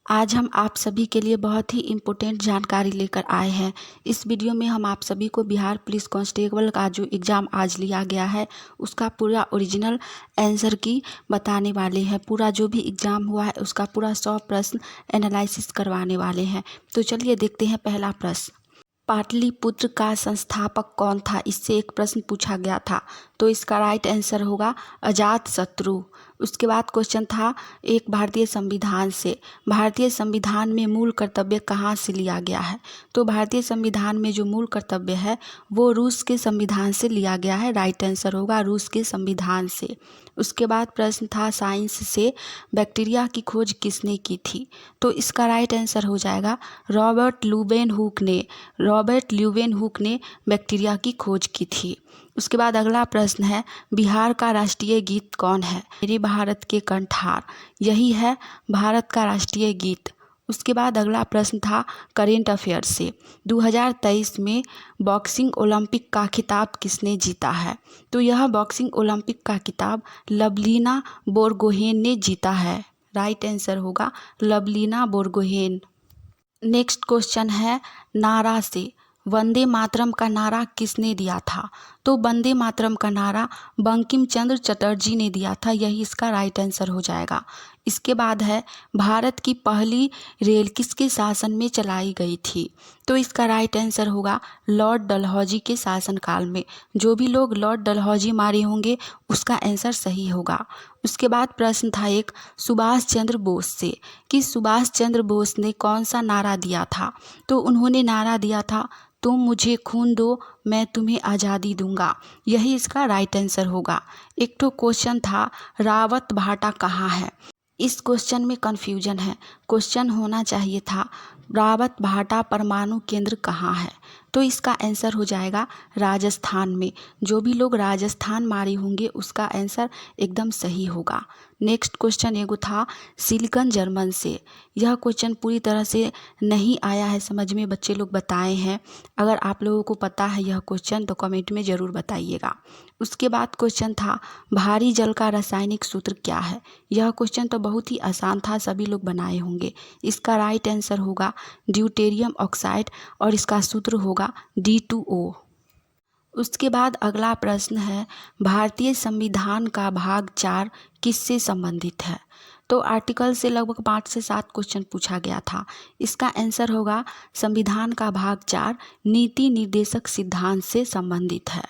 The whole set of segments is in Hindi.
आज हम आप सभी के लिए बहुत ही इम्पोर्टेंट जानकारी लेकर आए हैं। इस वीडियो में हम आप सभी को बिहार पुलिस कांस्टेबल का जो एग्ज़ाम आज लिया गया है उसका पूरा ओरिजिनल आंसर की बताने वाले हैं। पूरा जो भी एग्ज़ाम हुआ है उसका पूरा 100 प्रश्न एनालिसिस करवाने वाले हैं। तो चलिए देखते हैं पहला प्रश्न। पाटलिपुत्र का संस्थापक कौन था? इससे एक प्रश्न पूछा गया था, तो इसका राइट आंसर होगा अजातशत्रु। उसके बाद क्वेश्चन था एक भारतीय संविधान से। भारतीय संविधान में मूल कर्तव्य कहाँ से लिया गया है? तो भारतीय संविधान में जो मूल कर्तव्य है वो रूस के संविधान से लिया गया है। राइट आंसर होगा रूस के संविधान से। उसके बाद प्रश्न था साइंस से बैक्टीरिया की खोज किसने की थी? तो इसका राइट आंसर हो जाएगा रॉबर्ट ल्यूवेनहुक ने बैक्टीरिया की खोज की थी। उसके बाद अगला प्रश्न है बिहार का राष्ट्रीय गीत कौन है? मेरे भारत के कंठार, यही है भारत का राष्ट्रीय गीत। उसके बाद अगला प्रश्न था करेंट अफेयर से। 2023 में बॉक्सिंग ओलंपिक का खिताब किसने जीता है? तो यह बॉक्सिंग ओलंपिक का खिताब लवलीना बोरगोहेन ने जीता है। राइट आंसर होगा लवलीना बोरगोहेन। नेक्स्ट क्वेश्चन है नारा से। वंदे मातरम का नारा किसने दिया था? तो वंदे मातरम का नारा बंकिम चंद्र चटर्जी ने दिया था। यही इसका राइट आंसर हो जाएगा। इसके बाद है भारत की पहली रेल किसके शासन में चलाई गई थी? तो इसका राइट आंसर होगा लॉर्ड डलहौजी के शासनकाल में। जो भी लोग लॉर्ड डलहौजी मारे होंगे उसका आंसर सही होगा। उसके बाद प्रश्न था एक सुभाष चंद्र बोस से कि सुभाष चंद्र बोस ने कौन सा नारा दिया था? तो उन्होंने नारा दिया था तुम मुझे खून दो मैं तुम्हें आज़ादी दूंगा। यही इसका राइट आंसर होगा। एक तो क्वेश्चन था रावत भाटा कहाँ है? इस क्वेश्चन में कन्फ्यूजन है। क्वेश्चन होना चाहिए था रावत भाटा परमाणु केंद्र कहाँ है? तो इसका आंसर हो जाएगा राजस्थान में। जो भी लोग राजस्थान मारे होंगे उसका आंसर एकदम सही होगा। नेक्स्ट क्वेश्चन एगो था सिलिकन जर्मन से। यह क्वेश्चन पूरी तरह से नहीं आया है समझ में, बच्चे लोग बताए हैं। अगर आप लोगों को पता है यह क्वेश्चन तो कमेंट में ज़रूर बताइएगा। उसके बाद क्वेश्चन था भारी जल का रासायनिक सूत्र क्या है? यह क्वेश्चन तो बहुत ही आसान था, सभी लोग बनाए होंगे। इसका राइट आंसर होगा ड्यूटेरियम ऑक्साइड और इसका सूत्र होगा D2O। उसके बाद अगला प्रश्न है भारतीय संविधान का भाग 4 किससे संबंधित है? तो आर्टिकल से लगभग 5 से 7 क्वेश्चन पूछा गया था। इसका आंसर होगा संविधान का भाग 4 नीति निर्देशक सिद्धांत से संबंधित है।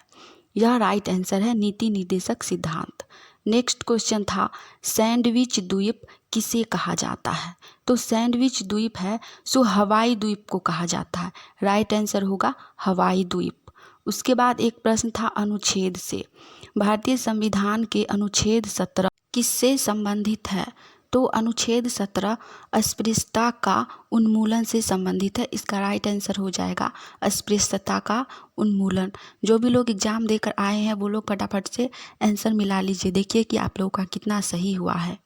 यह राइट आंसर है नीति निर्देशक सिद्धांत। नेक्स्ट क्वेश्चन था सैंडविच द्वीप किसे कहा जाता है? तो सैंडविच द्वीप है सो हवाई द्वीप को कहा जाता है। राइट आंसर होगा हवाई द्वीप। उसके बाद एक प्रश्न था अनुच्छेद से। भारतीय संविधान के अनुच्छेद 17 किससे संबंधित है? तो अनुच्छेद 17 अस्पृश्यता का उन्मूलन से संबंधित है। इसका राइट आंसर हो जाएगा अस्पृश्यता का उन्मूलन। जो भी लोग एग्जाम देकर आए हैं वो लोग फटाफट से आंसर मिला लीजिए, देखिए कि आप लोगों का कितना सही हुआ है।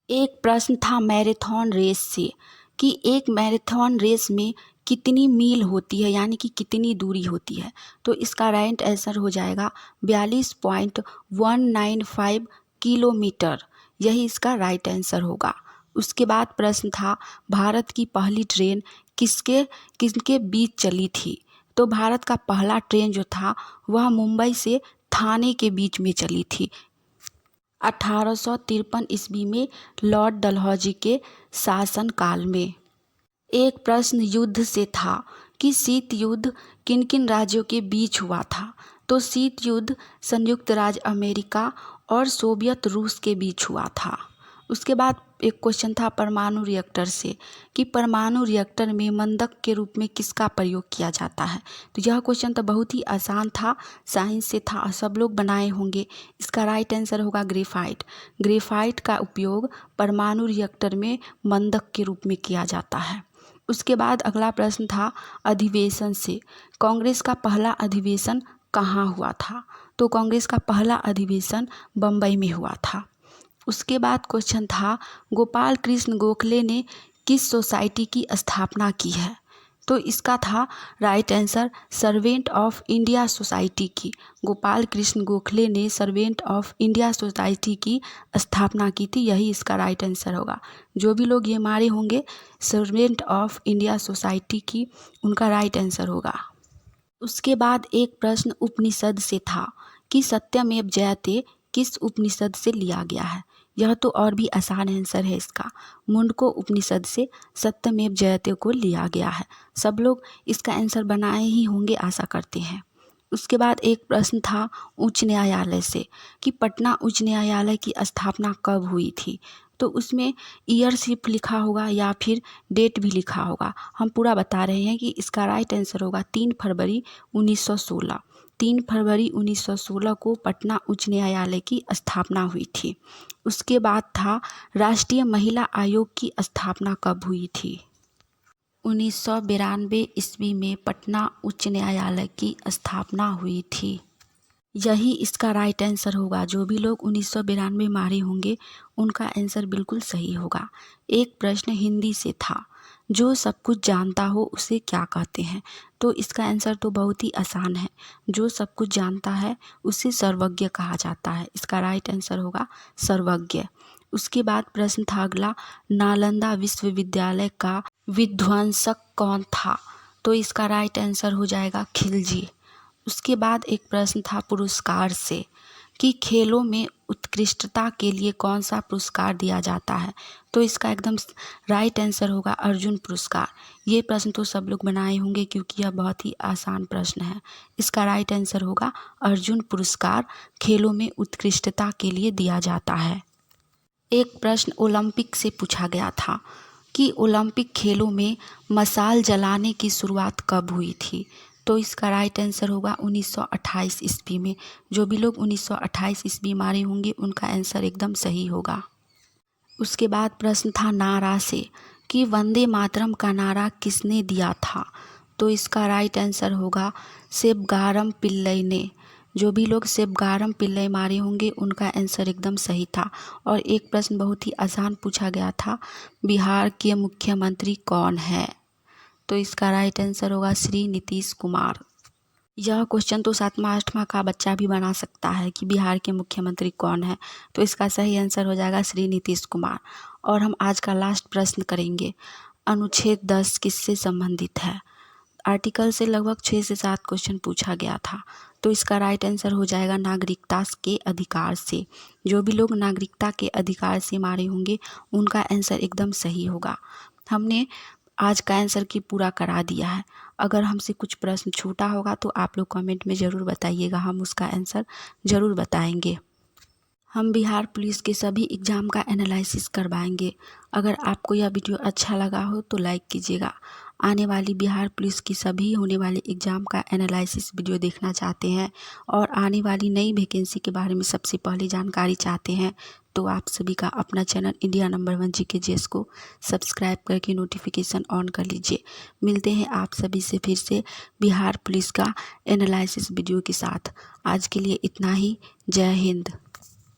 एक प्रश्न था मैराथन रेस से कि एक मैराथन रेस में कितनी मील होती है, यानी कि कितनी दूरी होती है? तो इसका राइट आंसर हो जाएगा 42.195 किलोमीटर। यही इसका राइट आंसर होगा। उसके बाद प्रश्न था भारत की पहली ट्रेन किसके बीच चली थी? तो भारत का पहला ट्रेन जो था वह मुंबई से ठाणे के बीच में चली थी 1853 ईस्वी में लॉर्ड डलहौजी के शासनकाल में। एक प्रश्न युद्ध से था कि शीत युद्ध किन किन राज्यों के बीच हुआ था? तो शीत युद्ध संयुक्त राज्य अमेरिका और सोवियत रूस के बीच हुआ था। उसके बाद एक क्वेश्चन था परमाणु रिएक्टर से कि परमाणु रिएक्टर में मंदक के रूप में किसका प्रयोग किया जाता है? तो यह क्वेश्चन तो बहुत ही आसान था, साइंस से था, सब लोग बनाए होंगे। इसका राइट आंसर होगा ग्रेफाइट। ग्रेफाइट का उपयोग परमाणु रिएक्टर में मंदक के रूप में किया जाता है। उसके बाद अगला प्रश्न था अधिवेशन से। कांग्रेस का पहला अधिवेशन कहाँ हुआ था? तो कांग्रेस का पहला अधिवेशन बम्बई में हुआ था। उसके बाद क्वेश्चन था गोपाल कृष्ण गोखले ने किस सोसाइटी की स्थापना की है? तो इसका था right answer servant of India society की। गोपाल कृष्ण गोखले ने सर्वेंट ऑफ इंडिया सोसाइटी की स्थापना की थी, यही इसका राइट आंसर होगा। जो भी लोग ये मारे होंगे सर्वेंट ऑफ इंडिया सोसाइटी की, उनका राइट आंसर होगा। उसके बाद एक प्रश्न उपनिषद से था कि सत्यमेव जयते किस उपनिषद से लिया गया है। यह तो और भी आसान आंसर है इसका, मुंडको उपनिषद से सत्यमेव जयते को लिया गया है। सब लोग इसका आंसर बनाए ही होंगे, आशा करते हैं। उसके बाद एक प्रश्न था उच्च न्यायालय से कि पटना उच्च न्यायालय की स्थापना कब हुई थी। तो उसमें ईयर सिर्फ लिखा होगा या फिर डेट भी लिखा होगा। हम पूरा बता रहे हैं कि इसका राइट आंसर होगा 3 फरवरी 1916। 3 फरवरी 1916 को पटना उच्च न्यायालय की स्थापना हुई थी। उसके बाद था राष्ट्रीय महिला आयोग की स्थापना कब हुई थी। 1992 ईस्वी में पटना उच्च न्यायालय की स्थापना हुई थी, यही इसका राइट आंसर होगा। जो भी लोग 1992 मारे होंगे उनका आंसर बिल्कुल सही होगा। एक प्रश्न हिंदी से था, जो सब कुछ जानता हो उसे क्या कहते हैं। तो इसका आंसर तो बहुत ही आसान है, जो सब कुछ जानता है उसे सर्वज्ञ कहा जाता है। इसका राइट आंसर होगा सर्वज्ञ। उसके बाद प्रश्न था अगला, नालंदा विश्वविद्यालय का विध्वंसक कौन था। तो इसका राइट आंसर हो जाएगा खिलजी। उसके बाद एक प्रश्न था पुरस्कार से कि खेलों में उत्कृष्टता के लिए कौन सा पुरस्कार दिया जाता है। तो इसका एकदम राइट आंसर होगा अर्जुन पुरस्कार। ये प्रश्न तो सब लोग बनाए होंगे क्योंकि यह बहुत ही आसान प्रश्न है। इसका राइट आंसर होगा अर्जुन पुरस्कार खेलों में उत्कृष्टता के लिए दिया जाता है। एक प्रश्न ओलंपिक से पूछा गया था कि ओलंपिक खेलों में मशाल जलाने की शुरुआत कब हुई थी। तो इसका राइट आंसर होगा 1928 ईस्वी में। जो भी लोग 1928 ईस्वी मारे होंगे उनका आंसर एकदम सही होगा। उसके बाद प्रश्न था नारा से कि वंदे मातरम का नारा किसने दिया था। तो इसका राइट आंसर होगा सेबगारम पिल्लई ने। जो भी लोग सेबगारम पिल्लई मारे होंगे उनका आंसर एकदम सही था। और एक प्रश्न बहुत ही आसान पूछा गया था, बिहार के मुख्यमंत्री कौन है। तो इसका राइट आंसर होगा श्री नीतीश कुमार। यह क्वेश्चन तो 7वां 8वां का बच्चा भी बना सकता है कि बिहार के मुख्यमंत्री कौन है। तो इसका सही आंसर हो जाएगा श्री नीतीश कुमार। और हम आज का लास्ट प्रश्न करेंगे, अनुच्छेद 10 किससे संबंधित है। आर्टिकल से लगभग 6 से 7 क्वेश्चन पूछा गया था। तो इसका राइट आंसर हो जाएगा नागरिकता के अधिकार से। जो भी लोग नागरिकता के अधिकार से मारे होंगे उनका आंसर एकदम सही होगा। हमने आज का आंसर की पूरा करा दिया है। अगर हमसे कुछ प्रश्न छूटा होगा तो आप लोग कमेंट में ज़रूर बताइएगा, हम उसका आंसर ज़रूर बताएंगे। हम बिहार पुलिस के सभी एग्ज़ाम का एनालिसिस करवाएंगे। अगर आपको यह वीडियो अच्छा लगा हो तो लाइक कीजिएगा। आने वाली बिहार पुलिस की सभी होने वाले एग्ज़ाम का एनालिसिस वीडियो देखना चाहते हैं और आने वाली नई वैकेंसी के बारे में सबसे पहले जानकारी चाहते हैं तो आप सभी का अपना चैनल इंडिया नंबर 1 GK को सब्सक्राइब करके नोटिफिकेशन ऑन कर लीजिए। मिलते हैं आप सभी से फिर से बिहार पुलिस का एनालिसिस वीडियो के साथ। आज के लिए इतना ही। जय हिंद।